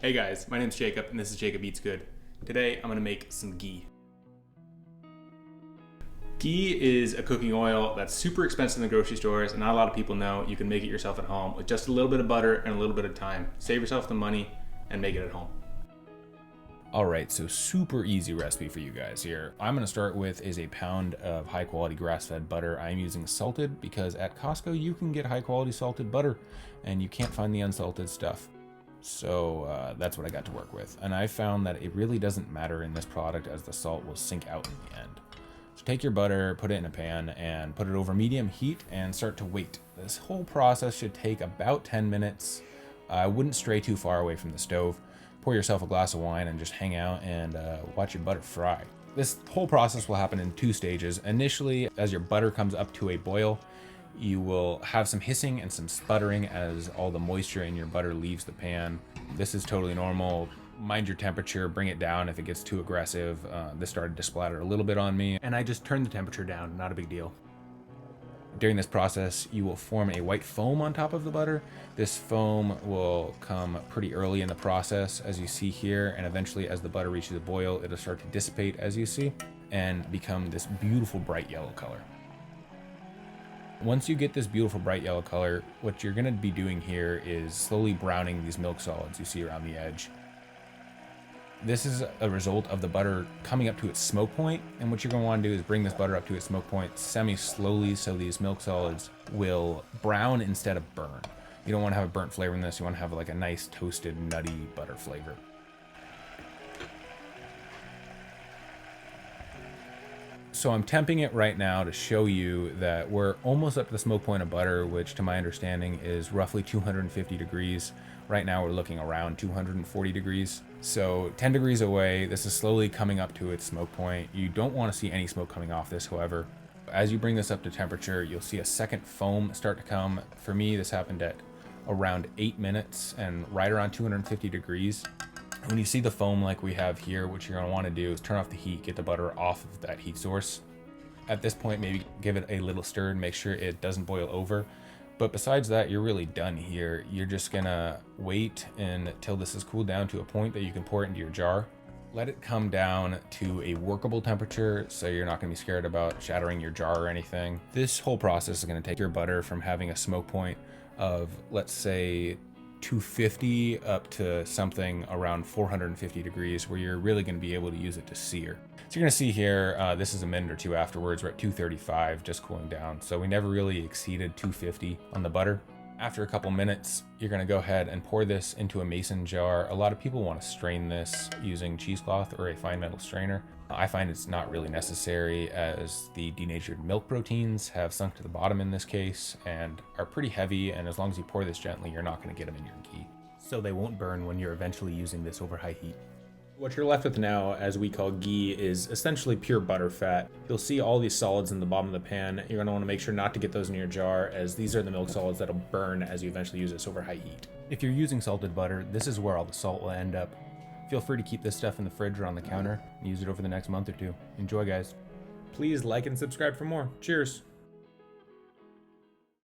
Hey guys, my name's Jacob and this is Jacob Eats Good. Today I'm going to make some ghee. Ghee is a cooking oil that's super expensive in the grocery stores and not a lot of people know you can make it yourself at home with just a little bit of butter and a little bit of time. Save yourself the money and make it at home. Alright, so super easy recipe for you guys here. I'm going to start with is a pound of high quality grass-fed butter. I'm using salted because at Costco you can get high quality salted butter and you can't find the unsalted stuff. So that's what I got to work with. And I found that it really doesn't matter in this product as the salt will sink out in the end. So take your butter, put it in a pan and put it over medium heat and start to wait. This whole process should take about 10 minutes. I wouldn't stray too far away from the stove. Pour yourself a glass of wine and just hang out and watch your butter fry. This whole process will happen in 2 stages. Initially, as your butter comes up to a boil, you will have some hissing and some sputtering as all the moisture in your butter leaves the pan. This is totally normal. Mind your temperature, bring it down if it gets too aggressive. This started to splatter a little bit on me, and I just turned the temperature down, not a big deal. During this process, you will form a white foam on top of the butter. This foam will come pretty early in the process, as you see here, and eventually as the butter reaches a boil, it'll start to dissipate, as you see, and become this beautiful bright yellow color. Once you get this beautiful bright yellow color, what you're going to be doing here is slowly browning these milk solids you see around the edge. This is a result of the butter coming up to its smoke point, and what you're going to want to do is bring this butter up to its smoke point semi-slowly so these milk solids will brown instead of burn. You don't want to have a burnt flavor in this, you want to have like a nice toasted nutty butter flavor. So I'm temping it right now to show you that we're almost up to the smoke point of butter, which to my understanding is roughly 250 degrees. Right now we're looking around 240 degrees. So 10 degrees away, this is slowly coming up to its smoke point. You don't want to see any smoke coming off this, however. As you bring this up to temperature, you'll see a second foam start to come. For me, this happened at around 8 minutes and right around 250 degrees. When you see the foam like we have here, what you're going to want to do is turn off the heat, get the butter off of that heat source. At this point, maybe give it a little stir and make sure it doesn't boil over. But besides that, you're really done here. You're just going to wait until this is cooled down to a point that you can pour it into your jar. Let it come down to a workable temperature so you're not going to be scared about shattering your jar or anything. This whole process is going to take your butter from having a smoke point of, let's say, 250 up to something around 450 degrees where you're really going to be able to use it to sear. So you're going to see here, this is a minute or two afterwards, we're at 235, just cooling down. So we never really exceeded 250 on the butter. After a couple minutes, you're going to go ahead and pour this into a mason jar. A lot of people want to strain this using cheesecloth or a fine metal strainer. I find it's not really necessary as the denatured milk proteins have sunk to the bottom in this case and are pretty heavy, and as long as you pour this gently, you're not going to get them in your ghee. So they won't burn when you're eventually using this over high heat. What you're left with now, as we call ghee, is essentially pure butter fat. You'll see all these solids in the bottom of the pan. You're going to want to make sure not to get those in your jar, as these are the milk solids that'll burn as you eventually use this over high heat. If you're using salted butter, this is where all the salt will end up. Feel free to keep this stuff in the fridge or on the counter and use it over the next month or two. Enjoy, guys. Please like and subscribe for more. Cheers.